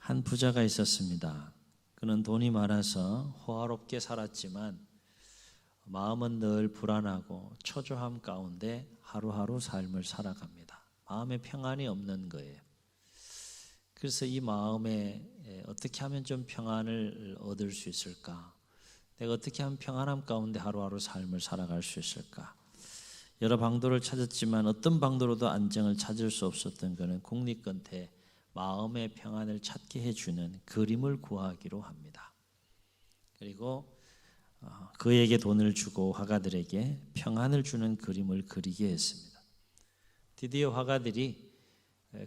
한 부자가 있었습니다. 그는 돈이 많아서 호화롭게 살았지만 마음은 늘 불안하고 초조함 가운데 하루하루 삶을 살아갑니다. 마음에 평안이 없는 거예요. 그래서 이 마음에 어떻게 하면 좀 평안을 얻을 수 있을까? 내가 어떻게 하면 평안함 가운데 하루하루 삶을 살아갈 수 있을까? 여러 방도를 찾았지만 어떤 방도로도 안정을 찾을 수 없었던 그는 국립 끝에 마음의 평안을 찾게 해주는 그림을 구하기로 합니다. 그리고 그에게 돈을 주고 화가들에게 평안을 주는 그림을 그리게 했습니다. 드디어 화가들이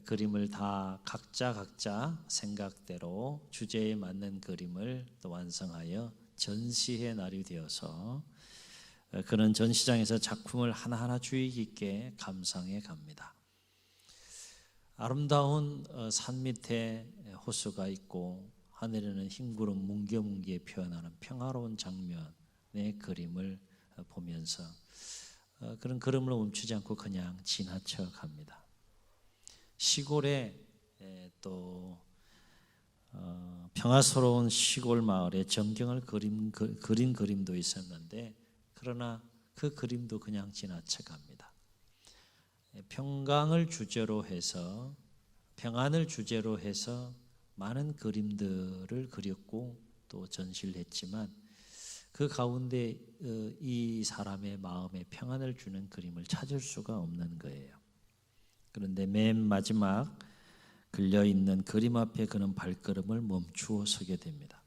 그림을 다 각자 생각대로 주제에 맞는 그림을 또 완성하여 전시의 날이 되어서 그는 전시장에서 작품을 하나하나 주의 깊게 감상해 갑니다. 아름다운 산 밑에 호수가 있고 하늘에는 흰 구름 뭉게뭉게 표현하는 평화로운 장면의 그림을 보면서 그런 그림을 멈추지 않고 그냥 지나쳐 갑니다. 시골에 또 평화스러운 시골 마을에 전경을 그린 그림도 있었는데 그러나 그 그림도 그냥 지나쳐 갑니다. 평강을 주제로 해서 평안을 주제로 해서 많은 그림들을 그렸고 또 전시를 했지만 그 가운데 이 사람의 마음에 평안을 주는 그림을 찾을 수가 없는 거예요. 그런데 맨 마지막 걸려있는 그림 앞에 그는 발걸음을 멈추어 서게 됩니다.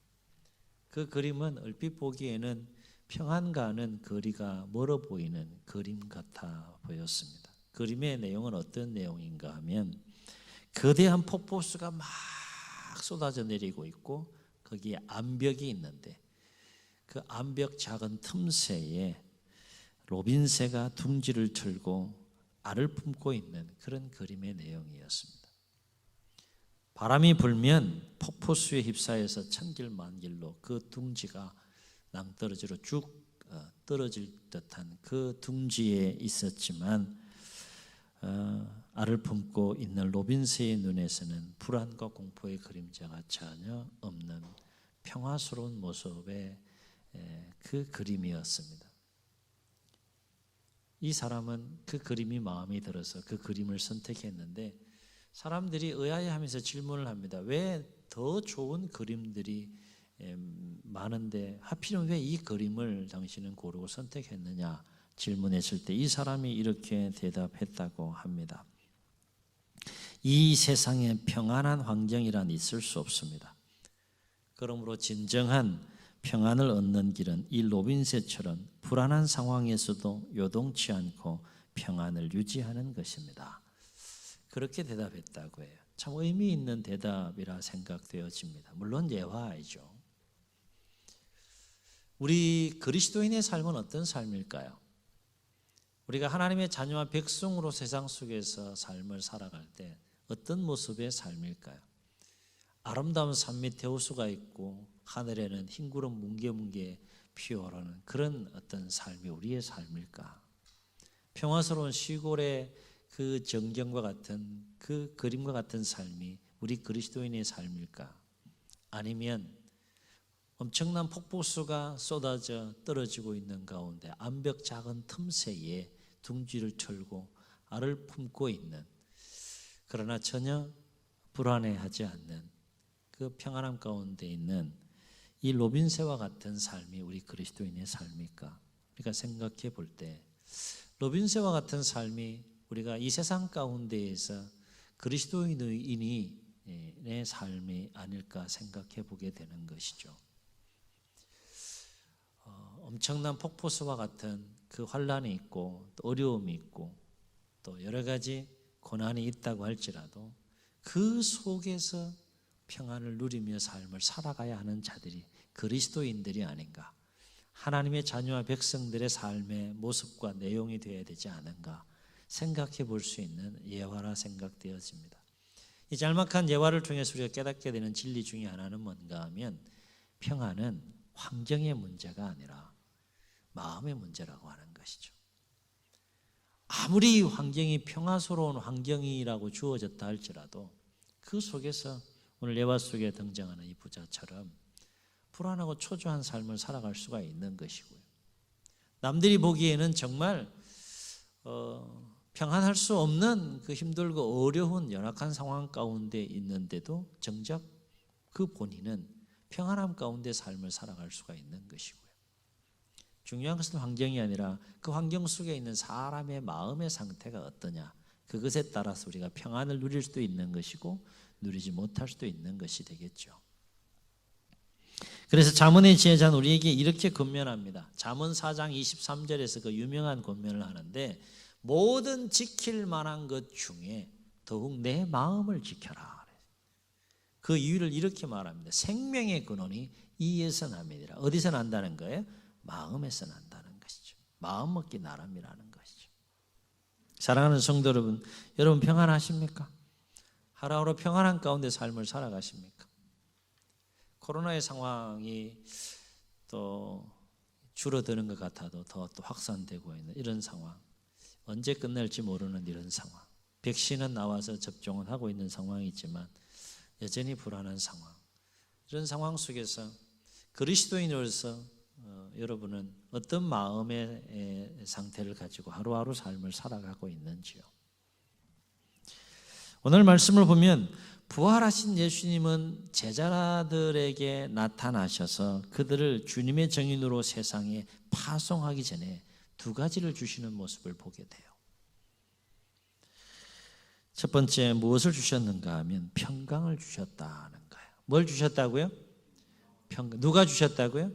그 그림은 얼핏 보기에는 평안과는 거리가 멀어 보이는 그림 같아 보였습니다. 그림의 내용은 어떤 내용인가 하면 거대한 폭포수가 막 쏟아져 내리고 있고 거기에 암벽이 있는데 그 암벽 작은 틈새에 로빈새가 둥지를 틀고 알을 품고 있는 그런 그림의 내용이었습니다. 바람이 불면 폭포수에 휩싸여서 천길만길로 그 둥지가 낭떠러지로 쭉 떨어질 듯한 그 둥지에 있었지만 알을 품고 있는 로빈새의 눈에서는 불안과 공포의 그림자가 전혀 없는 평화스러운 모습의 그 그림이었습니다. 이 사람은 그 그림이 마음에 들어서 그 그림을 선택했는데 사람들이 의아해하면서 질문을 합니다. 왜 더 좋은 그림들이 많은데 하필이면 왜 이 그림을 당신은 고르고 선택했느냐 질문했을 때 이 사람이 이렇게 대답했다고 합니다. 이 세상에 평안한 환경이란 있을 수 없습니다. 그러므로 진정한 평안을 얻는 길은 이 로빈새처럼 불안한 상황에서도 요동치 않고 평안을 유지하는 것입니다. 그렇게 대답했다고 해요. 참 의미 있는 대답이라 생각되어집니다. 물론 예화이죠. 우리 그리스도인의 삶은 어떤 삶일까요? 우리가 하나님의 자녀와 백성으로 세상 속에서 삶을 살아갈 때 어떤 모습의 삶일까요? 아름다운 산 밑에 호수가 있고 하늘에는 흰구름 뭉게뭉게 피어오르는 그런 어떤 삶이 우리의 삶일까? 평화스러운 시골의 그 전경과 같은 그 그림과 같은 삶이 우리 그리스도인의 삶일까? 아니면 엄청난 폭포수가 쏟아져 떨어지고 있는 가운데 암벽 작은 틈새에 둥지를 틀고 알을 품고 있는 그러나 전혀 불안해하지 않는 그 평안함 가운데 있는 이 로빈새와 같은 삶이 우리 그리스도인의 삶일까? 우리가 생각해 볼 때 로빈새와 같은 삶이 우리가 이 세상 가운데에서 그리스도인의 삶이 아닐까 생각해 보게 되는 것이죠. 엄청난 폭포수와 같은 그 환란이 있고 또 어려움이 있고 또 여러 가지 고난이 있다고 할지라도 그 속에서 평안을 누리며 삶을 살아가야 하는 자들이 그리스도인들이 아닌가, 하나님의 자녀와 백성들의 삶의 모습과 내용이 되어야 되지 않은가 생각해 볼 수 있는 예화라 생각되어집니다. 이 짤막한 예화를 통해서 우리가 깨닫게 되는 진리 중에 하나는 뭔가 하면 평안은 환경의 문제가 아니라 마음의 문제라고 하는 것이죠. 아무리 환경이 평화스러운 환경이라고 주어졌다 할지라도 그 속에서 오늘 예화 속에 등장하는 이 부자처럼 불안하고 초조한 삶을 살아갈 수가 있는 것이고요. 남들이 보기에는 정말 평안할 수 없는 그 힘들고 어려운 열악한 상황 가운데 있는데도 정작 그 본인은 평안함 가운데 삶을 살아갈 수가 있는 것이고요. 중요한 것은 환경이 아니라 그 환경 속에 있는 사람의 마음의 상태가 어떠냐, 그것에 따라서 우리가 평안을 누릴 수도 있는 것이고 누리지 못할 수도 있는 것이 되겠죠. 그래서 잠언의 지혜자는 우리에게 이렇게 권면합니다. 잠언 4장 23절에서 그 유명한 권면을 하는데, 모든 지킬 만한 것 중에 더욱 내 마음을 지켜라. 그 이유를 이렇게 말합니다. 생명의 근원이 이에서 남이니라. 어디서 난다는 거예요? 마음에서 난다는 것이죠. 마음 먹기 나름이라는 것이죠. 사랑하는 성도 여러분, 여러분 평안하십니까? 하루하루 평안한 가운데 삶을 살아가십니까? 코로나의 상황이 또 줄어드는 것 같아도 더 또 확산되고 있는 이런 상황, 언제 끝날지 모르는 이런 상황, 백신은 나와서 접종은 하고 있는 상황이지만 여전히 불안한 상황, 이런 상황 속에서 그리스도인으로서 여러분은 어떤 마음의 상태를 가지고 하루하루 삶을 살아가고 있는지요? 오늘 말씀을 보면 부활하신 예수님은 제자들에게 나타나셔서 그들을 주님의 정인으로 세상에 파송하기 전에 두 가지를 주시는 모습을 보게 돼요. 첫 번째, 무엇을 주셨는가 하면 평강을 주셨다는 거예요. 뭘 주셨다고요? 평강. 누가 주셨다고요?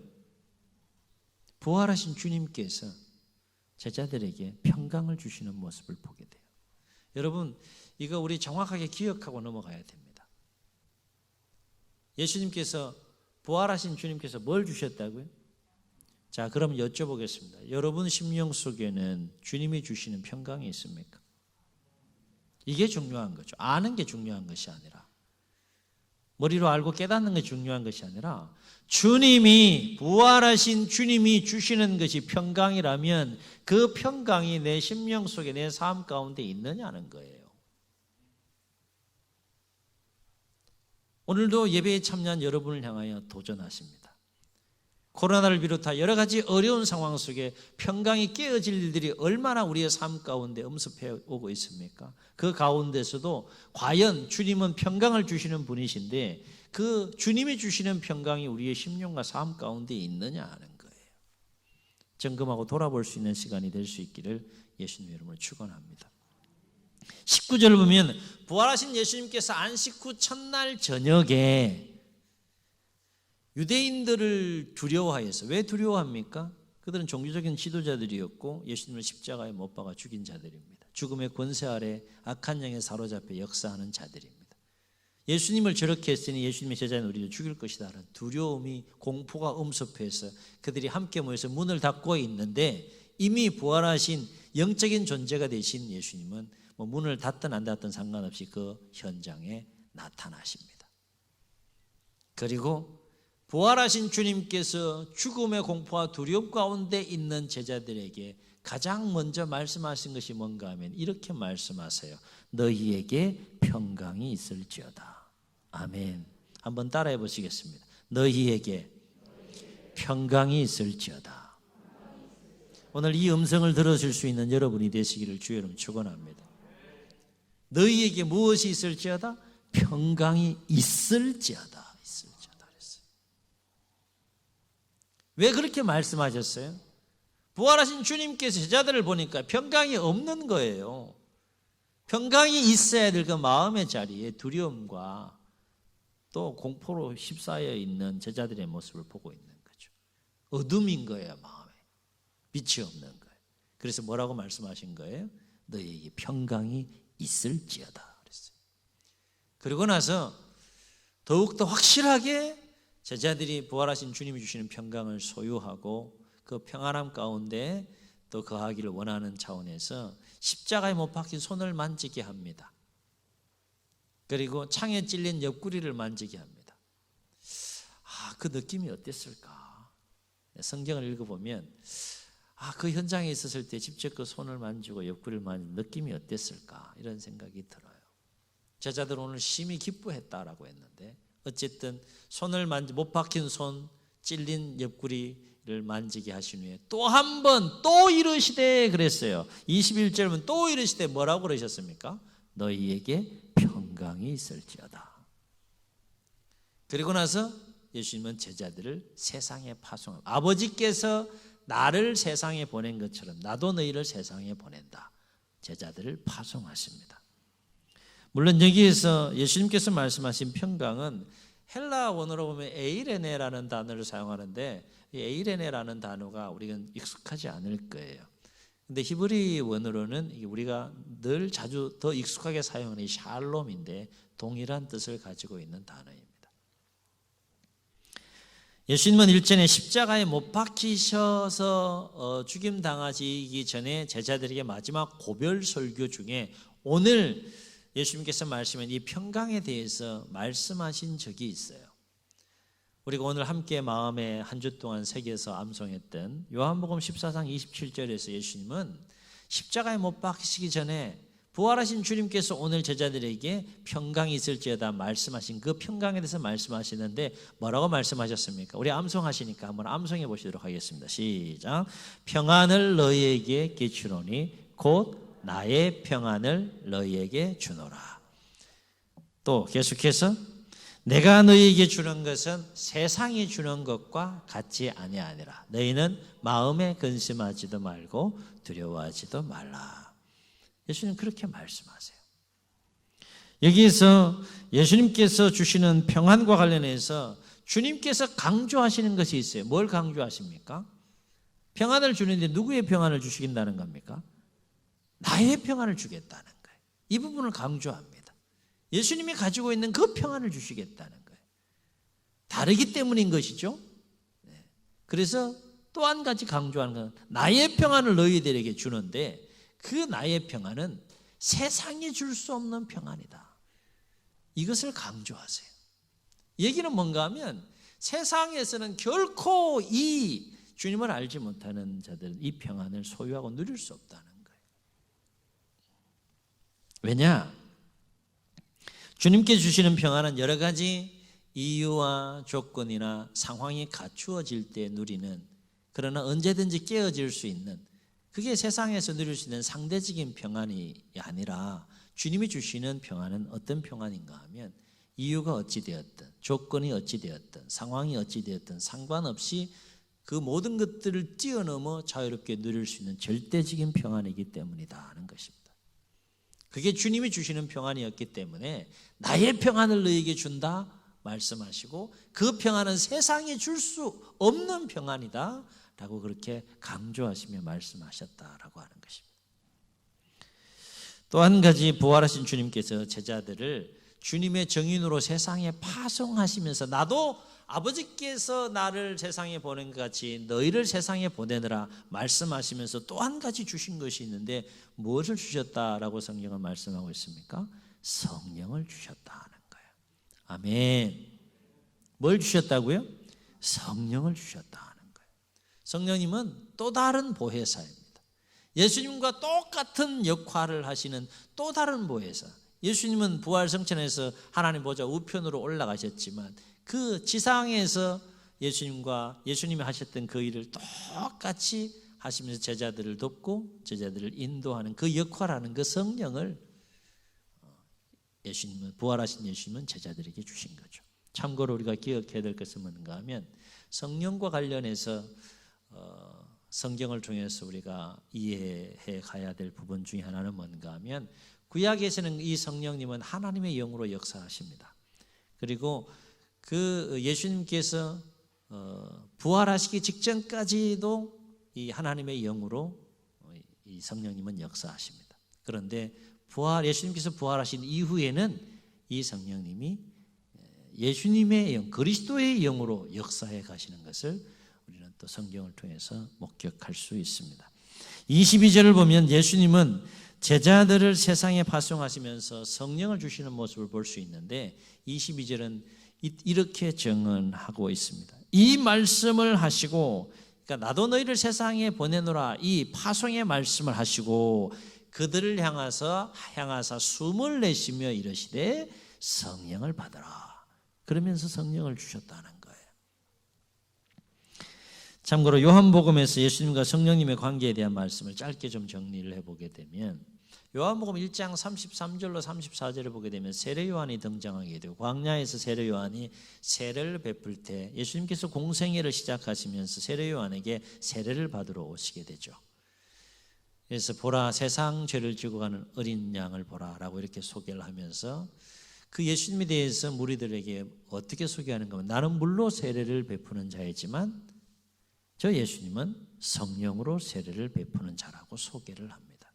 부활하신 주님께서 제자들에게 평강을 주시는 모습을 보게 돼요. 여러분, 이거 우리 정확하게 기억하고 넘어가야 됩니다. 예수님께서, 부활하신 주님께서 뭘 주셨다고요? 자, 그럼 여쭤보겠습니다. 여러분 심령 속에는 주님이 주시는 평강이 있습니까? 이게 중요한 거죠. 아는 게 중요한 것이 아니라, 머리로 알고 깨닫는 게 중요한 것이 아니라, 주님이, 부활하신 주님이 주시는 것이 평강이라면 그 평강이 내 심령 속에, 내 삶 가운데 있느냐는 거예요. 오늘도 예배에 참여한 여러분을 향하여 도전하십니다. 코로나를 비롯한 여러 가지 어려운 상황 속에 평강이 깨어질 일들이 얼마나 우리의 삶 가운데 엄습해 오고 있습니까? 그 가운데서도 과연 주님은 평강을 주시는 분이신데 그 주님이 주시는 평강이 우리의 심령과 삶 가운데 있느냐 하는 거예요. 점검하고 돌아볼 수 있는 시간이 될 수 있기를 예수님 이름으로 축원합니다. 19절을 보면 부활하신 예수님께서 안식 후 첫날 저녁에 유대인들을 두려워하여서, 왜 두려워합니까? 그들은 종교적인 지도자들이었고 예수님을 십자가에 못 박아 죽인 자들입니다. 죽음의 권세 아래 악한 영에 사로잡혀 역사하는 자들입니다. 예수님을 저렇게 했으니 예수님의 제자는 우리를 죽일 것이다 라는 두려움이, 공포가 엄습해서 그들이 함께 모여서 문을 닫고 있는데, 이미 부활하신 영적인 존재가 되신 예수님은 뭐 문을 닫든 안 닫든 상관없이 그 현장에 나타나십니다. 그리고 부활하신 주님께서 죽음의 공포와 두려움 가운데 있는 제자들에게 가장 먼저 말씀하신 것이 뭔가 하면 이렇게 말씀하세요. 너희에게 평강이 있을지어다. 아멘. 한번 따라해 보시겠습니다. 너희에게 평강이 있을지어다. 오늘 이 음성을 들으실 수 있는 여러분이 되시기를 주의 이름으로 축원합니다. 너희에게 무엇이 있을지어다? 평강이 있을지어다. 왜 그렇게 말씀하셨어요? 부활하신 주님께서 제자들을 보니까 평강이 없는 거예요. 평강이 있어야 될 그 마음의 자리에 두려움과 또 공포로 휩싸여 있는 제자들의 모습을 보고 있는 거죠. 어둠인 거예요, 마음에. 빛이 없는 거예요. 그래서 뭐라고 말씀하신 거예요? 너희에게 평강이 있을지어다 그랬어요. 그리고 나서 더욱더 확실하게 제자들이 부활하신 주님이 주시는 평강을 소유하고 그 평안함 가운데 또 거하기를 원하는 차원에서 십자가에 못 박힌 손을 만지게 합니다. 그리고 창에 찔린 옆구리를 만지게 합니다. 그 느낌이 어땠을까? 성경을 읽어보면 그 현장에 있었을 때 직접 그 손을 만지고 옆구리를 만진 느낌이 어땠을까? 이런 생각이 들어요. 제자들은 오늘 심히 기뻐했다라고 했는데 어쨌든 손을 못 박힌 손, 찔린 옆구리를 만지게 하신 후에 또 한 번 또 이르시되 그랬어요. 21절 보면 또 이르시되 뭐라고 그러셨습니까? 너희에게 평강이 있을지어다. 그리고 나서 예수님은 제자들을 세상에 파송합니다. 아버지께서 나를 세상에 보낸 것처럼 나도 너희를 세상에 보낸다. 제자들을 파송하십니다. 물론 여기에서 예수님께서 말씀하신 평강은 헬라 원어로 보면 에이레네라는 단어를 사용하는데 이 에이레네라는 단어가 우리가 익숙하지 않을 거예요. 근데 히브리 원어로는 우리가 늘 자주 더 익숙하게 사용하는 이 샬롬인데 동일한 뜻을 가지고 있는 단어입니다. 예수님은 일전에 십자가에 못 박히셔서 죽임당하시기 전에 제자들에게 마지막 고별 설교 중에 오늘 예수님께서 말씀한 이 평강에 대해서 말씀하신 적이 있어요. 우리가 오늘 함께 마음에 한 주 동안 새겨서 암송했던 요한복음 14장 27절에서 예수님은 십자가에 못 박히시기 전에 부활하신 주님께서 오늘 제자들에게 평강이 있을지어다 말씀하신 그 평강에 대해서 말씀하시는데 뭐라고 말씀하셨습니까? 우리 암송하시니까 한번 암송해 보시도록 하겠습니다. 시작. 평안을 너희에게 끼치노니 곧 나의 평안을 너희에게 주노라. 또 계속해서 내가 너희에게 주는 것은 세상이 주는 것과 같지 아니하니라. 너희는 마음에 근심하지도 말고 두려워하지도 말라. 예수님 그렇게 말씀하세요. 여기에서 예수님께서 주시는 평안과 관련해서 주님께서 강조하시는 것이 있어요. 뭘 강조하십니까? 평안을 주는데 누구의 평안을 주시긴다는 겁니까? 나의 평안을 주겠다는 거예요. 이 부분을 강조합니다. 예수님이 가지고 있는 그 평안을 주시겠다는 거예요. 다르기 때문인 것이죠. 그래서 또 한 가지 강조하는 건 나의 평안을 너희들에게 주는데 그 나의 평안은 세상이 줄 수 없는 평안이다. 이것을 강조하세요. 얘기는 뭔가 하면 세상에서는 결코 이 주님을 알지 못하는 자들은 이 평안을 소유하고 누릴 수 없다는 거예요. 왜냐? 주님께 주시는 평안은 여러 가지 이유와 조건이나 상황이 갖추어질 때 누리는, 그러나 언제든지 깨어질 수 있는, 그게 세상에서 누릴 수 있는 상대적인 평안이 아니라 주님이 주시는 평안은 어떤 평안인가 하면 이유가 어찌되었든 조건이 어찌되었든 상황이 어찌되었든 상관없이 그 모든 것들을 뛰어넘어 자유롭게 누릴 수 있는 절대적인 평안이기 때문이다 하는 것입니다. 그게 주님이 주시는 평안이었기 때문에 나의 평안을 너에게 준다 말씀하시고 그 평안은 세상에 줄 수 없는 평안이다 라고 그렇게 강조하시며 말씀하셨다라고 하는 것입니다. 또 한 가지 부활하신 주님께서 제자들을 주님의 정인으로 세상에 파송하시면서 나도 아버지께서 나를 세상에 보낸 것 같이 너희를 세상에 보내느라 말씀하시면서 또 한 가지 주신 것이 있는데 무엇을 주셨다라고 성경은 말씀하고 있습니까? 성령을 주셨다는 거예요. 아멘. 뭘 주셨다고요? 성령을 주셨다는 거예요. 성령님은 또 다른 보혜사입니다. 예수님과 똑같은 역할을 하시는 또 다른 보혜사. 예수님은 부활성천에서 하나님 보좌 우편으로 올라가셨지만 그 지상에서 예수님이 하셨던 그 일을 똑같이 하시면서 제자들을 돕고 제자들을 인도하는 그 역할하는 그 성령을 부활하신 예수님은 제자들에게 주신 거죠. 참고로 우리가 기억해야 될 것은 뭔가 하면 성령과 관련해서 성경을 통해서 우리가 이해해 가야 될 부분 중에 하나는 뭔가 하면 구약에서는 이 성령님은 하나님의 영으로 역사하십니다. 그리고 그 예수님께서 부활하시기 직전까지도 이 하나님의 영으로 이 성령님은 역사하십니다. 그런데 예수님께서 부활하신 이후에는 이 성령님이 예수님의 영, 그리스도의 영으로 역사해 가시는 것을 우리는 또 성경을 통해서 목격할 수 있습니다. 22절을 보면 예수님은 제자들을 세상에 파송하시면서 성령을 주시는 모습을 볼 수 있는데 22절은 이렇게 증언하고 있습니다. 이 말씀을 하시고, 그러니까 나도 너희를 세상에 보내노라 이 파송의 말씀을 하시고 그들을 향하사 숨을 내쉬며 이르시되 성령을 받으라. 그러면서 성령을 주셨다는 거예요. 참고로 요한복음에서 예수님과 성령님의 관계에 대한 말씀을 짧게 좀 정리를 해보게 되면 요한복음 1장 33절로 34절을 보게 되면 세례 요한이 등장하게 되고 광야에서 세례 요한이 세례를 베풀 때 예수님께서 공생애를 시작하시면서 세례 요한에게 세례를 받으러 오시게 되죠. 그래서 보라 세상 죄를 지고 가는 어린 양을 보라라고 이렇게 소개를 하면서 그 예수님에 대해서 무리들에게 어떻게 소개하는가 하면 나는 물로 세례를 베푸는 자이지만 저 예수님은 성령으로 세례를 베푸는 자라고 소개를 합니다.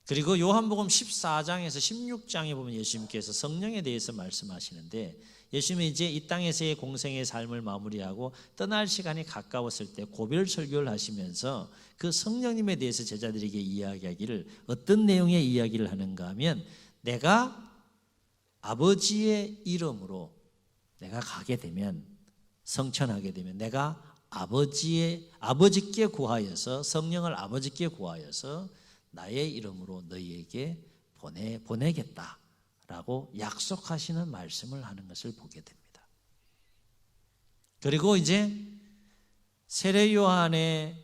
그리고 요한복음 14장에서 16장에 보면 예수님께서 성령에 대해서 말씀하시는데 예수님이 이제 이 땅에서의 공생의 삶을 마무리하고 떠날 시간이 가까웠을 때 고별 설교를 하시면서 그 성령님에 대해서 제자들에게 이야기하기를 어떤 내용의 이야기를 하는가 하면 내가 아버지의 이름으로 내가 가게 되면 성천하게 되면 내가 아버지께 구하여서 성령을 아버지께 구하여서 나의 이름으로 너희에게 보내겠다라고 약속하시는 말씀을 하는 것을 보게 됩니다. 그리고 이제 세례 요한의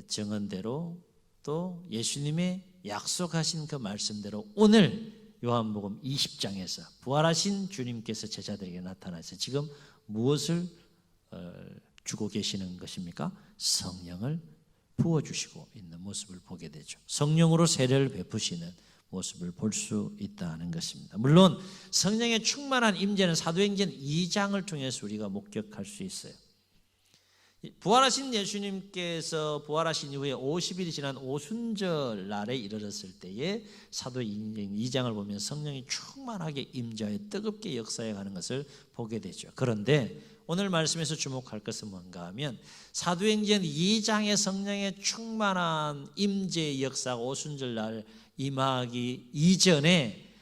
증언대로 또 예수님의 약속하신 그 말씀대로 오늘 요한복음 20장에서 부활하신 주님께서 제자들에게 나타나서 지금 무엇을 주고 계시는 것입니까? 성령을 부어주시고 있는 모습을 보게 되죠. 성령으로 세례를 베푸시는 모습을 볼 수 있다는 것입니다. 물론 성령의 충만한 임재는 사도행전 2장을 통해서 우리가 목격할 수 있어요. 부활하신 예수님께서 부활하신 이후에 50일이 지난 오순절 날에 이르렀을 때에 사도행전 2장을 보면 성령이 충만하게 임재하여 뜨겁게 역사해 가는 것을 보게 되죠. 그런데 오늘 말씀에서 주목할 것은 뭔가 하면 사도행전 2장의 성령의 충만한 임재의 역사가 오순절 날 임하기 이전에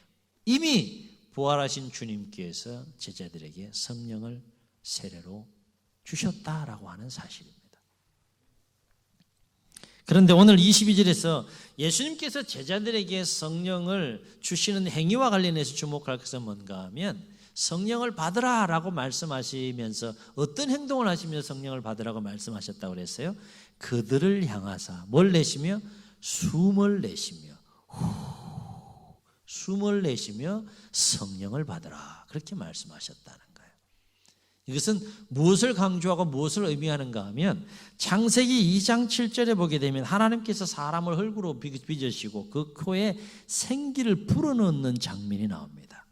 이미 부활하신 주님께서 제자들에게 성령을 세례로 주셨다라고 하는 사실입니다. 그런데 오늘 22절에서 예수님께서 제자들에게 성령을 주시는 행위와 관련해서 주목할 것은 뭔가 하면 성령을 받으라 라고 말씀하시면서 어떤 행동을 하시면서 성령을 받으라고 말씀하셨다고 그랬어요? 그들을 향하사 뭘 내쉬며? 숨을 내쉬며 숨을 내쉬며 성령을 받으라 그렇게 말씀하셨다는 거예요. 이것은 무엇을 강조하고 무엇을 의미하는가 하면 창세기 2장 7절에 보게 되면 하나님께서 사람을 흙으로 빚으시고 그 코에 생기를 불어넣는 장면이 나옵니다.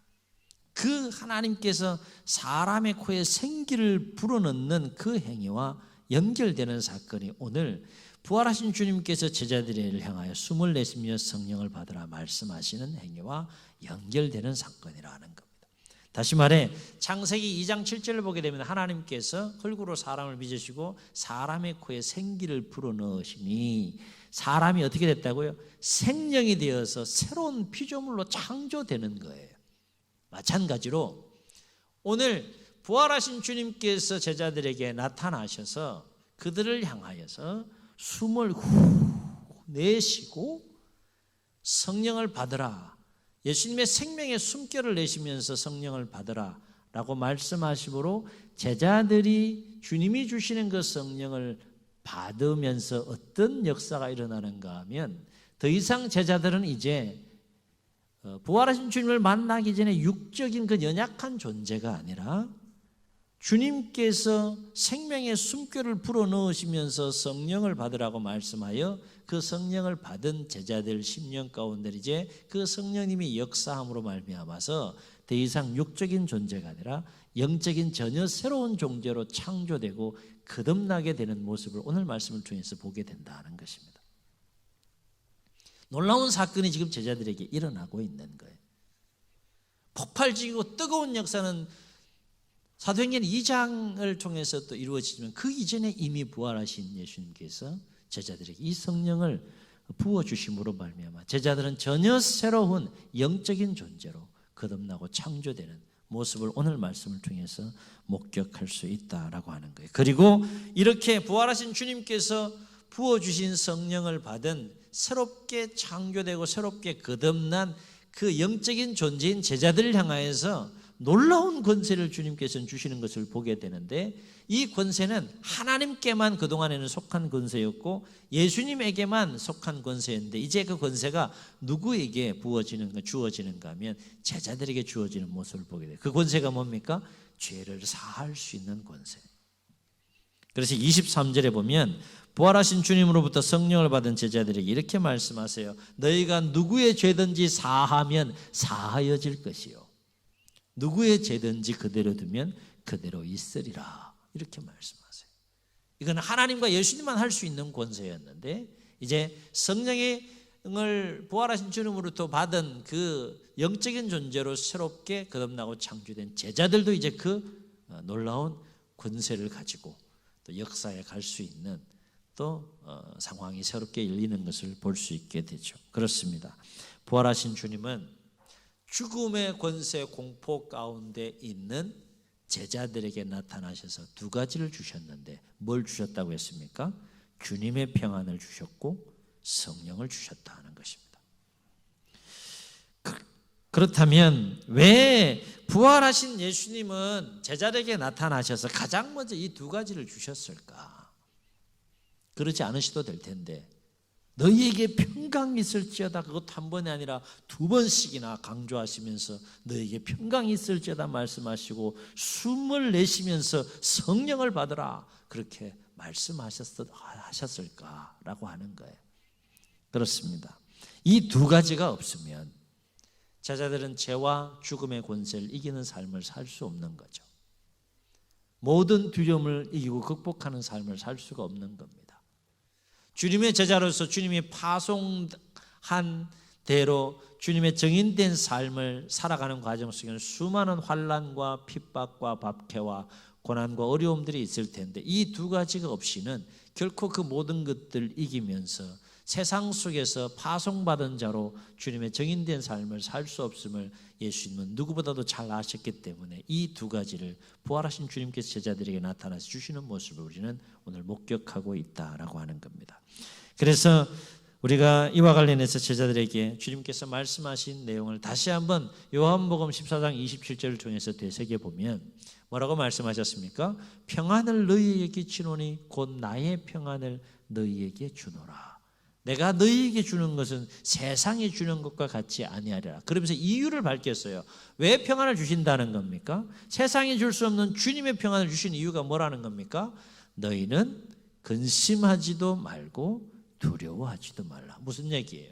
그 하나님께서 사람의 코에 생기를 불어넣는 그 행위와 연결되는 사건이 오늘 부활하신 주님께서 제자들을 향하여 숨을 내쉬며 성령을 받으라 말씀하시는 행위와 연결되는 사건이라는 겁니다. 다시 말해 창세기 2장 7절을 보게 되면 하나님께서 흙으로 사람을 빚으시고 사람의 코에 생기를 불어넣으시니 사람이 어떻게 됐다고요? 생명이 되어서 새로운 피조물로 창조되는 거예요. 마찬가지로 오늘 부활하신 주님께서 제자들에게 나타나셔서 그들을 향하여서 숨을 후 내쉬고 성령을 받으라, 예수님의 생명의 숨결을 내쉬면서 성령을 받으라 라고 말씀하심으로 제자들이 주님이 주시는 그 성령을 받으면서 어떤 역사가 일어나는가 하면 더 이상 제자들은 이제 부활하신 주님을 만나기 전에 육적인 그 연약한 존재가 아니라 주님께서 생명의 숨결을 불어넣으시면서 성령을 받으라고 말씀하여 그 성령을 받은 제자들 10년 가운데 이제 그 성령님이 역사함으로 말미암아서 더 이상 육적인 존재가 아니라 영적인 전혀 새로운 존재로 창조되고 거듭나게 되는 모습을 오늘 말씀을 통해서 보게 된다는 것입니다. 놀라운 사건이 지금 제자들에게 일어나고 있는 거예요. 폭발적이고 뜨거운 역사는 사도행전 2장을 통해서 또 이루어지지만 그 이전에 이미 부활하신 예수님께서 제자들에게 이 성령을 부어주심으로 말미암아 제자들은 전혀 새로운 영적인 존재로 거듭나고 창조되는 모습을 오늘 말씀을 통해서 목격할 수 있다라고 하는 거예요. 그리고 이렇게 부활하신 주님께서 부어주신 성령을 받은 새롭게 창조되고 새롭게 거듭난 그 영적인 존재인 제자들을 향하여서 놀라운 권세를 주님께서는 주시는 것을 보게 되는데, 이 권세는 하나님께만 그동안에는 속한 권세였고 예수님에게만 속한 권세였는데, 이제 그 권세가 누구에게 주어지는가 하면 제자들에게 주어지는 모습을 보게 돼요. 그 권세가 뭡니까? 죄를 사할 수 있는 권세. 그래서 23절에 보면 부활하신 주님으로부터 성령을 받은 제자들에게 이렇게 말씀하세요. 너희가 누구의 죄든지 사하면 사하여질 것이요, 누구의 죄든지 그대로 두면 그대로 있으리라. 이렇게 말씀하세요. 이건 하나님과 예수님만 할 수 있는 권세였는데, 이제 성령을 부활하신 주님으로부터 받은 그 영적인 존재로 새롭게 거듭나고 창조된 제자들도 이제 그 놀라운 권세를 가지고 또 역사에 갈 수 있는 또 상황이 새롭게 열리는 것을 볼 수 있게 되죠. 그렇습니다. 부활하신 주님은 죽음의 권세 공포 가운데 있는 제자들에게 나타나셔서 두 가지를 주셨는데, 뭘 주셨다고 했습니까? 주님의 평안을 주셨고 성령을 주셨다 하는 것입니다. 그렇다면 왜 부활하신 예수님은 제자들에게 나타나셔서 가장 먼저 이 두 가지를 주셨을까? 그러지 않으셔도 될 텐데, 너희에게 평강이 있을지어다, 그것 한 번이 아니라 두 번씩이나 강조하시면서 너희에게 평강이 있을지어다 말씀하시고 숨을 내쉬면서 성령을 받으라 그렇게 말씀하셨을까라고 하는 거예요. 그렇습니다. 이 두 가지가 없으면 제자들은 죄와 죽음의 권세를 이기는 삶을 살 수 없는 거죠. 모든 두려움을 이기고 극복하는 삶을 살 수가 없는 겁니다. 주님의 제자로서 주님이 파송한 대로 주님의 정인된 삶을 살아가는 과정 속에는 수많은 환난과 핍박과 박해와 고난과 어려움들이 있을 텐데, 이 두 가지가 없이는 결코 그 모든 것들을 이기면서 세상 속에서 파송받은 자로 주님의 정인된 삶을 살 수 없음을 예수님은 누구보다도 잘 아셨기 때문에 이 두 가지를 부활하신 주님께서 제자들에게 나타나서 주시는 모습을 우리는 오늘 목격하고 있다라고 하는 겁니다. 그래서 우리가 이와 관련해서 제자들에게 주님께서 말씀하신 내용을 다시 한번 요한복음 14장 27절을 통해서 되새겨보면 뭐라고 말씀하셨습니까? 평안을 너희에게 끼치노니 곧 나의 평안을 너희에게 주노라. 내가 너희에게 주는 것은 세상이 주는 것과 같지 아니하리라. 그러면서 이유를 밝혔어요. 왜 평안을 주신다는 겁니까? 세상이 줄 수 없는 주님의 평안을 주신 이유가 뭐라는 겁니까? 너희는 근심하지도 말고 두려워하지도 말라. 무슨 얘기예요?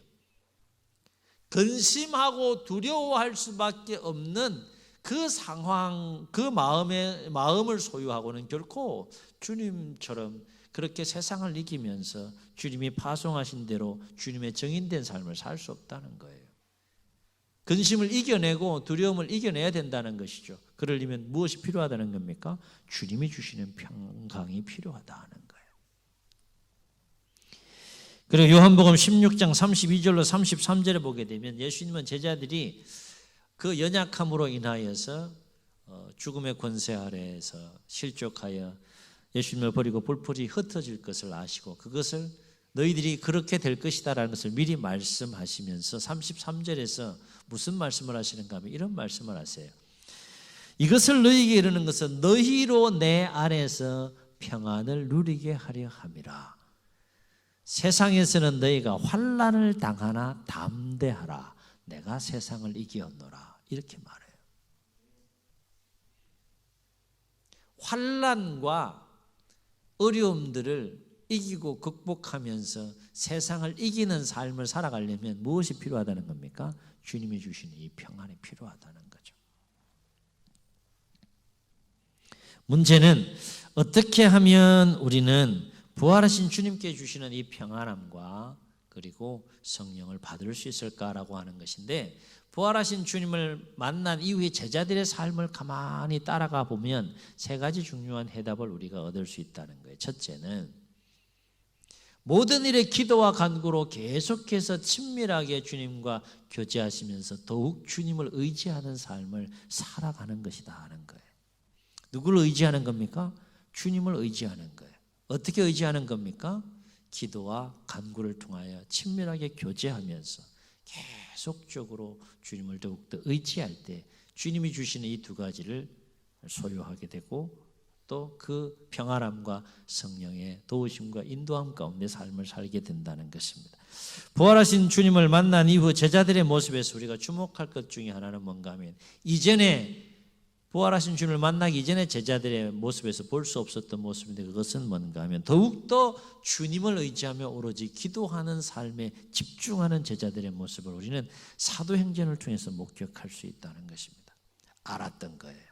근심하고 두려워할 수밖에 없는 그 상황, 그 마음을 소유하고는 결코 주님처럼 그렇게 세상을 이기면서 주님이 파송하신 대로 주님의 정인된 삶을 살 수 없다는 거예요. 근심을 이겨내고 두려움을 이겨내야 된다는 것이죠. 그러려면 무엇이 필요하다는 겁니까? 주님이 주시는 평강이 필요하다는 거예요. 그리고 요한복음 16장 32절로 33절에 보게 되면 예수님은 제자들이 그 연약함으로 인하여서 죽음의 권세 아래에서 실족하여 예수님을 버리고 뿔뿔이 흩어질 것을 아시고 그것을 너희들이 그렇게 될 것이다라는 것을 미리 말씀하시면서 33절에서 무슨 말씀을 하시는가 하면 이런 말씀을 하세요. 이것을 너희에게 이르는 것은 너희로 내 안에서 평안을 누리게 하려 함이라. 세상에서는 너희가 환난을 당하나 담대하라. 내가 세상을 이기었노라. 이렇게 말해요. 환난과 어려움들을 이기고 극복하면서 세상을 이기는 삶을 살아가려면 무엇이 필요하다는 겁니까? 주님이 주시는 이 평안이 필요하다는 거죠. 문제는 어떻게 하면 우리는 부활하신 주님께 주시는 이 평안함과 그리고 성령을 받을 수 있을까라고 하는 것인데, 부활하신 주님을 만난 이후에 제자들의 삶을 가만히 따라가 보면 세 가지 중요한 해답을 우리가 얻을 수 있다는 거예요. 첫째는 모든 일에 기도와 간구로 계속해서 친밀하게 주님과 교제하시면서 더욱 주님을 의지하는 삶을 살아가는 것이다 하는 거예요. 누구를 의지하는 겁니까? 주님을 의지하는 거예요. 어떻게 의지하는 겁니까? 기도와 간구를 통하여 친밀하게 교제하면서 계속적으로 주님을 더욱더 의지할 때 주님이 주시는 이 두 가지를 소유하게 되고 또 그 평안함과 성령의 도우심과 인도함 가운데 삶을 살게 된다는 것입니다. 부활하신 주님을 만난 이후 제자들의 모습에서 우리가 주목할 것 중에 하나는 뭔가 하면 이전에 부활하신 주님을 만나기 이전에 제자들의 모습에서 볼 수 없었던 모습인데 그것은 뭔가 하면 더욱더 주님을 의지하며 오로지 기도하는 삶에 집중하는 제자들의 모습을 우리는 사도행전을 통해서 목격할 수 있다는 것입니다. 알았던 거예요.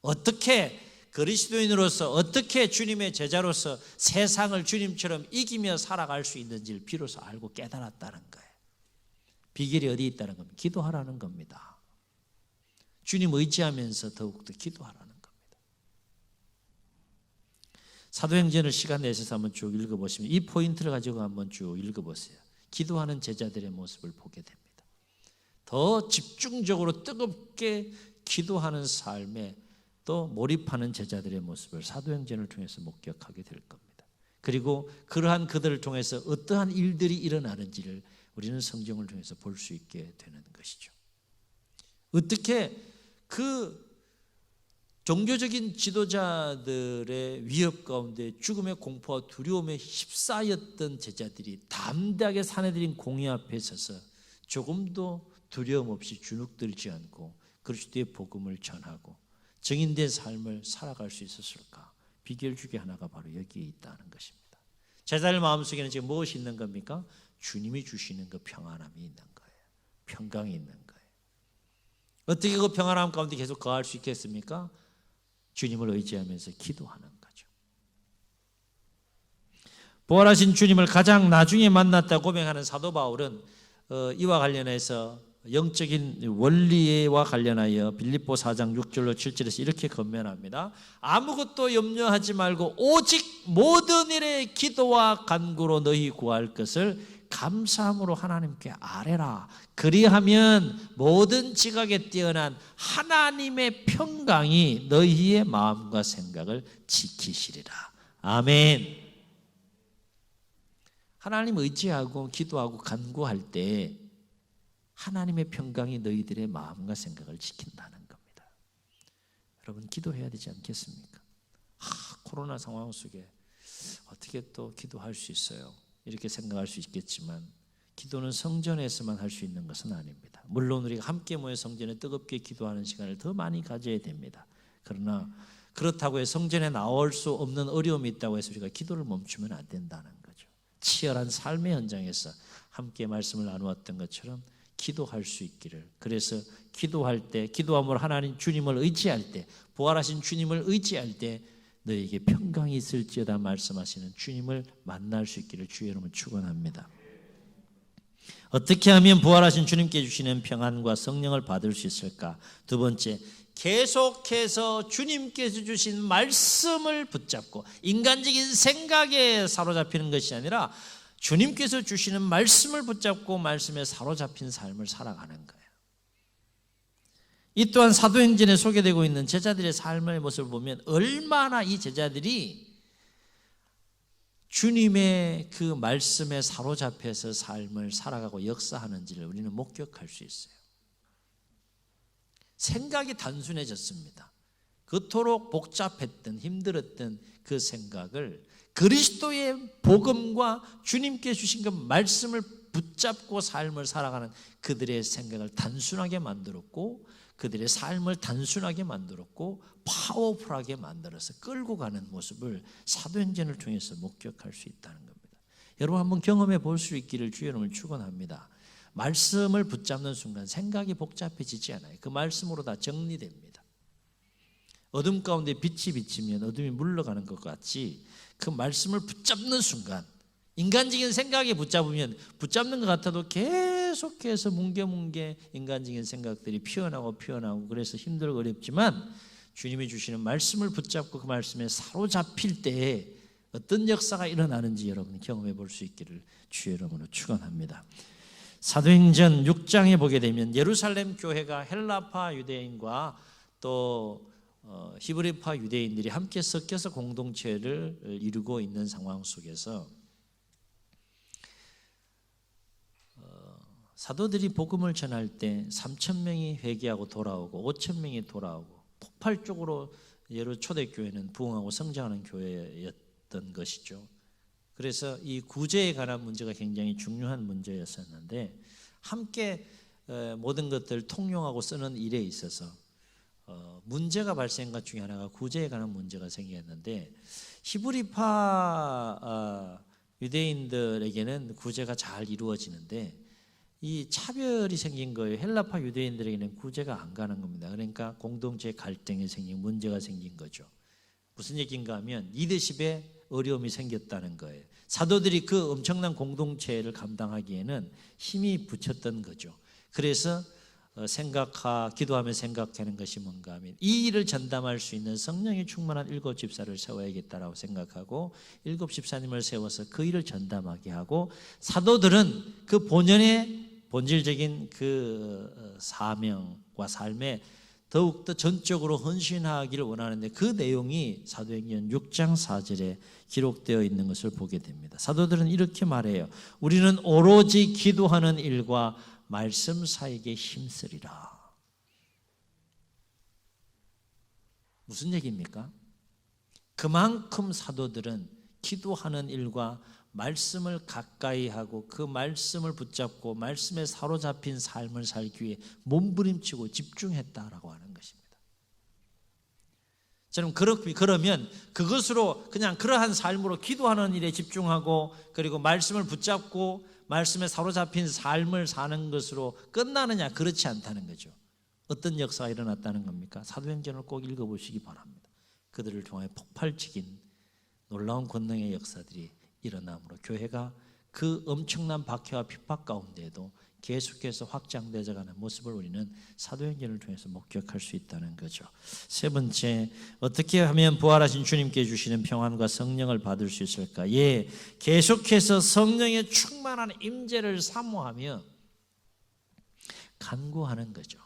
어떻게 그리스도인으로서 어떻게 주님의 제자로서 세상을 주님처럼 이기며 살아갈 수 있는지를 비로소 알고 깨달았다는 거예요. 비결이 어디 있다는 겁니다. 기도하라는 겁니다. 주님 의지하면서 더욱더 기도하라는 겁니다. 사도행전을 시간 내셔서 한번 쭉 읽어보시면 이 포인트를 가지고 한번 쭉 읽어보세요. 기도하는 제자들의 모습을 보게 됩니다. 더 집중적으로 뜨겁게 기도하는 삶에 또 몰입하는 제자들의 모습을 사도행전을 통해서 목격하게 될 겁니다. 그리고 그러한 그들을 통해서 어떠한 일들이 일어나는지를 우리는 성경을 통해서 볼 수 있게 되는 것이죠. 어떻게 그 종교적인 지도자들의 위협 가운데 죽음의 공포와 두려움에 휩싸였던 제자들이 담대하게 사내들인 공의 앞에 서서 조금도 두려움 없이 주눅들지 않고 그리스도의 복음을 전하고 정인된 삶을 살아갈 수 있었을까? 비결 중에 하나가 바로 여기에 있다는 것입니다. 제자들 마음속에는 지금 무엇이 있는 겁니까? 주님이 주시는 그 평안함이 있는 거예요. 평강이 있는 거예요. 어떻게 그 평안함 가운데 계속 거할 수 있겠습니까? 주님을 의지하면서 기도하는 거죠. 부활하신 주님을 가장 나중에 만났다 고백하는 사도 바울은 이와 관련해서 영적인 원리와 관련하여 빌립보 4장 6절로 7절에서 이렇게 권면합니다. 아무것도 염려하지 말고 오직 모든 일에 기도와 간구로 너희 구할 것을 감사함으로 하나님께 아뢰라. 그리하면 모든 지각에 뛰어난 하나님의 평강이 너희의 마음과 생각을 지키시리라. 아멘. 하나님 의지하고 기도하고 간구할 때 하나님의 평강이 너희들의 마음과 생각을 지킨다는 겁니다. 여러분 기도해야 되지 않겠습니까? 코로나 상황 속에 어떻게 또 기도할 수 있어요? 이렇게 생각할 수 있겠지만 기도는 성전에서만 할 수 있는 것은 아닙니다. 물론 우리가 함께 모여 성전에 뜨겁게 기도하는 시간을 더 많이 가져야 됩니다. 그러나 그렇다고 해서 성전에 나올 수 없는 어려움이 있다고 해서 우리가 기도를 멈추면 안 된다는 거죠. 치열한 삶의 현장에서 함께 말씀을 나누었던 것처럼 기도할 수 있기를. 그래서 기도할 때, 기도함으로 하나님 주님을 의지할 때, 부활하신 주님을 의지할 때 너에게 평강이 있을지어다 말씀하시는 주님을 만날 수 있기를 주의 이름으로 축원합니다. 어떻게 하면 부활하신 주님께 주시는 평안과 성령을 받을 수 있을까? 두 번째, 계속해서 주님께서 주신 말씀을 붙잡고 인간적인 생각에 사로잡히는 것이 아니라 주님께서 주시는 말씀을 붙잡고 말씀에 사로잡힌 삶을 살아가는 거예요. 이 또한 사도행전에 소개되고 있는 제자들의 삶의 모습을 보면 얼마나 이 제자들이 주님의 그 말씀에 사로잡혀서 삶을 살아가고 역사하는지를 우리는 목격할 수 있어요. 생각이 단순해졌습니다. 그토록 복잡했던 힘들었던 그 생각을 그리스도의 복음과 주님께 주신 그 말씀을 붙잡고 삶을 살아가는 그들의 생각을 단순하게 만들었고 그들의 삶을 단순하게 만들었고 파워풀하게 만들어서 끌고 가는 모습을 사도행전을 통해서 목격할 수 있다는 겁니다. 여러분 한번 경험해 볼 수 있기를 주의 이름으로 축원합니다. 말씀을 붙잡는 순간 생각이 복잡해지지 않아요. 그 말씀으로 다 정리됩니다. 어둠 가운데 빛이 비치면 어둠이 물러가는 것 같이 그 말씀을 붙잡는 순간 인간적인 생각에 붙잡으면 붙잡는 것 같아도 계속해서 뭉게뭉게 인간적인 생각들이 피어나고 그래서 힘들고 어렵지만 주님이 주시는 말씀을 붙잡고 그 말씀에 사로잡힐 때에 어떤 역사가 일어나는지 여러분 경험해 볼 수 있기를 주의 이름으로 축원합니다. 사도행전 6장에 보게 되면 예루살렘 교회가 헬라파 유대인과 또 히브리파 유대인들이 함께 섞여서 공동체를 이루고 있는 상황 속에서 사도들이 복음을 전할 때 3,000명이 회개하고 돌아오고 5,000명이 돌아오고 폭발적으로 여러 초대교회는 부흥하고 성장하는 교회였던 것이죠. 그래서 이 구제에 관한 문제가 굉장히 중요한 문제였었는데 함께 모든 것들을 통용하고 쓰는 일에 있어서 문제가 발생한 것 중에 하나가 구제에 관한 문제가 생겼는데 히브리파 유대인들에게는 구제가 잘 이루어지는데 이 차별이 생긴 거예요. 헬라파 유대인들에게는 구제가 안 가는 겁니다. 그러니까 공동체 갈등이 생긴 문제가 생긴 거죠. 무슨 얘기인가 하면 리더십에 어려움이 생겼다는 거예요. 사도들이 그 엄청난 공동체를 감당하기에는 힘이 붙였던 거죠. 그래서 기도하며 생각하는 것이 뭔가 하면 이 일을 전담할 수 있는 성령이 충만한 7 집사를 세워야겠다라고 생각하고 7 집사님을 세워서 그 일을 전담하게 하고 사도들은 그 본질적인 그 사명과 삶에 더욱더 전적으로 헌신하기를 원하는데 그 내용이 사도행전 6장 4절에 기록되어 있는 것을 보게 됩니다. 사도들은 이렇게 말해요. 우리는 오로지 기도하는 일과 말씀 사이에 힘쓰리라. 무슨 얘기입니까? 그만큼 사도들은 기도하는 일과 말씀을 가까이 하고 그 말씀을 붙잡고 말씀에 사로잡힌 삶을 살기 위해 몸부림치고 집중했다라고 하는 것입니다. 저는 그러면 그것으로 그냥 그러한 삶으로 기도하는 일에 집중하고 그리고 말씀을 붙잡고 말씀에 사로잡힌 삶을 사는 것으로 끝나느냐? 그렇지 않다는 거죠. 어떤 역사가 일어났다는 겁니까? 사도행전을 꼭 읽어보시기 바랍니다. 그들을 통해 폭발적인 놀라운 권능의 역사들이 일어남으로 교회가 그 엄청난 박해와 핍박 가운데에도 계속해서 확장되어 가는 모습을 우리는 사도행전을 통해서 목격할 수 있다는 거죠. 세 번째, 어떻게 하면 부활하신 주님께 주시는 평안과 성령을 받을 수 있을까? 계속해서 성령의 충만한 임재를 사모하며 간구하는 거죠.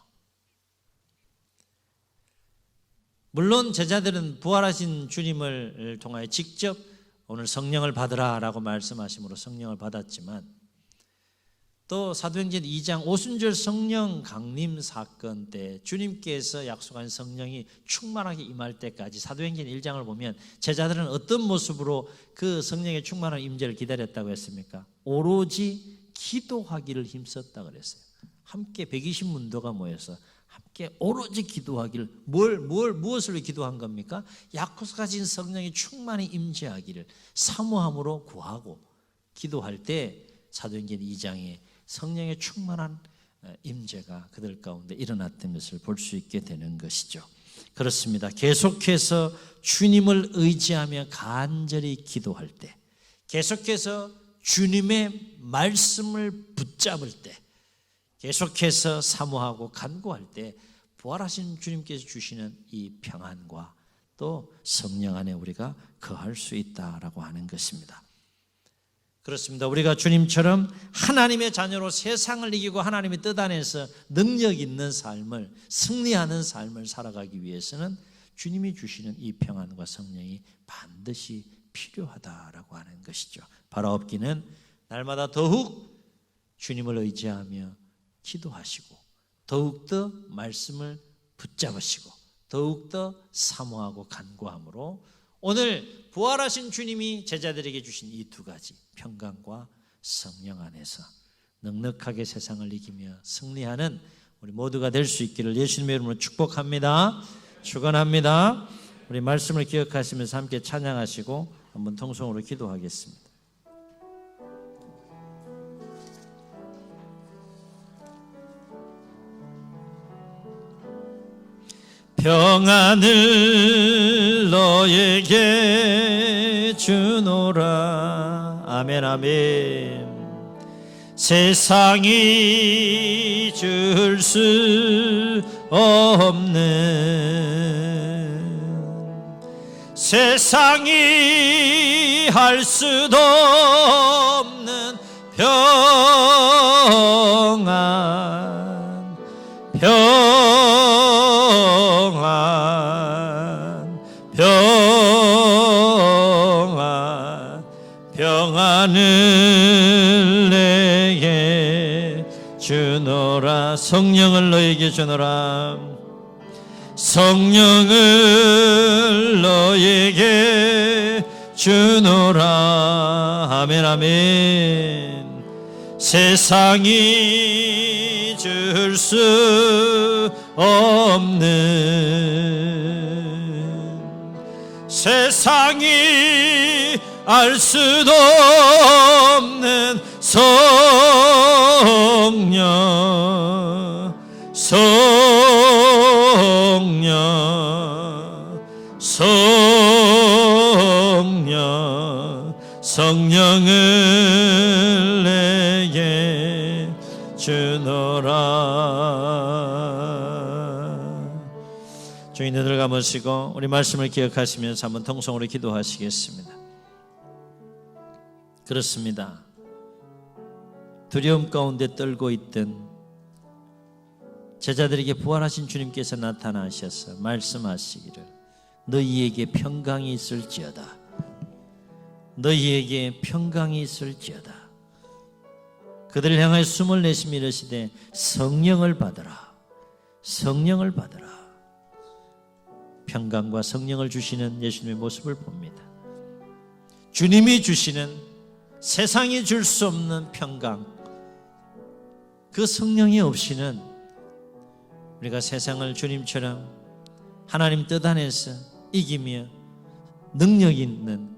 물론 제자들은 부활하신 주님을 통하여 직접 오늘 성령을 받으라라고 말씀하심으로 성령을 받았지만 또 사도행전 2장 오순절 성령 강림 사건 때 주님께서 약속한 성령이 충만하게 임할 때까지 사도행전 1장을 보면 제자들은 어떤 모습으로 그 성령의 충만한 임재를 기다렸다고 했습니까? 오로지 기도하기를 힘썼다 그랬어요. 함께 120문도가 모여서 함께 오로지 기도하기를 무엇을 기도한 겁니까? 약속하신 성령이 충만히 임재하기를 사모함으로 구하고 기도할 때 사도행전 2장에 성령의 충만한 임재가 그들 가운데 일어났던 것을 볼 수 있게 되는 것이죠. 그렇습니다. 계속해서 주님을 의지하며 간절히 기도할 때, 계속해서 주님의 말씀을 붙잡을 때, 계속해서 사모하고 간구할 때 부활하신 주님께서 주시는 이 평안과 또 성령 안에 우리가 거할 수 있다라고 하는 것입니다. 그렇습니다. 우리가 주님처럼 하나님의 자녀로 세상을 이기고 하나님의 뜻 안에서 능력 있는 삶을, 승리하는 삶을 살아가기 위해서는 주님이 주시는 이 평안과 성령이 반드시 필요하다라고 하는 것이죠. 바로 없기는 날마다 더욱 주님을 의지하며 기도하시고 더욱더 말씀을 붙잡으시고 더욱더 사모하고 간구함으로 오늘 부활하신 주님이 제자들에게 주신 이 두 가지 평강과 성령 안에서 넉넉하게 세상을 이기며 승리하는 우리 모두가 될 수 있기를 예수님의 이름으로 축복합니다. 축원합니다. 우리 말씀을 기억하시면서 함께 찬양하시고 한번 통성으로 기도하겠습니다. 평안을 너에게 주노라. 아멘 아멘. 세상이 줄 수 없는, 세상이 할 수도 없는 평안, 평안을 내게 성령을 너에게 주노라. 성령을 너에게 주노라. 아멘 아멘. 세상이 줄 수 없는, 세상이 알 수도 없는 성령, 성령, 성령, 성령을 내게 주노라. 주님 눈을 감으시고 우리 말씀을 기억하시면서 한번 통성으로 기도하시겠습니다. 그렇습니다. 두려움 가운데 떨고 있던 제자들에게 부활하신 주님께서 나타나셔서 말씀하시기를 너희에게 평강이 있을지어다. 너희에게 평강이 있을지어다. 그들을 향하여 숨을 내쉬며 이르시되 성령을 받으라. 성령을 받으라. 평강과 성령을 주시는 예수님의 모습을 봅니다. 주님이 주시는 세상이 줄 수 없는 평강, 그 성령이 없이는 우리가 세상을 주님처럼 하나님 뜻 안에서 이기며 능력 있는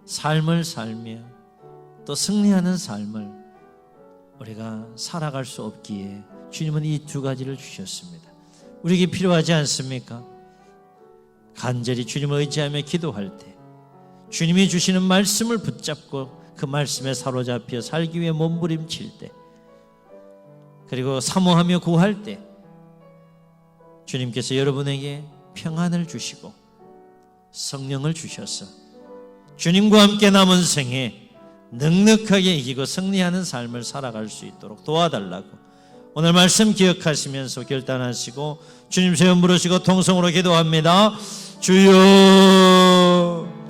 삶을 살며 또 승리하는 삶을 우리가 살아갈 수 없기에 주님은 이 두 가지를 주셨습니다. 우리에게 필요하지 않습니까? 간절히 주님을 의지하며 기도할 때 주님이 주시는 말씀을 붙잡고 그 말씀에 사로잡혀 살기 위해 몸부림칠 때, 그리고 사모하며 구할 때 주님께서 여러분에게 평안을 주시고 성령을 주셔서 주님과 함께 남은 생에 넉넉하게 이기고 승리하는 삶을 살아갈 수 있도록 도와달라고 오늘 말씀 기억하시면서 결단하시고 주님 세움 부르시고 통성으로 기도합니다. 주여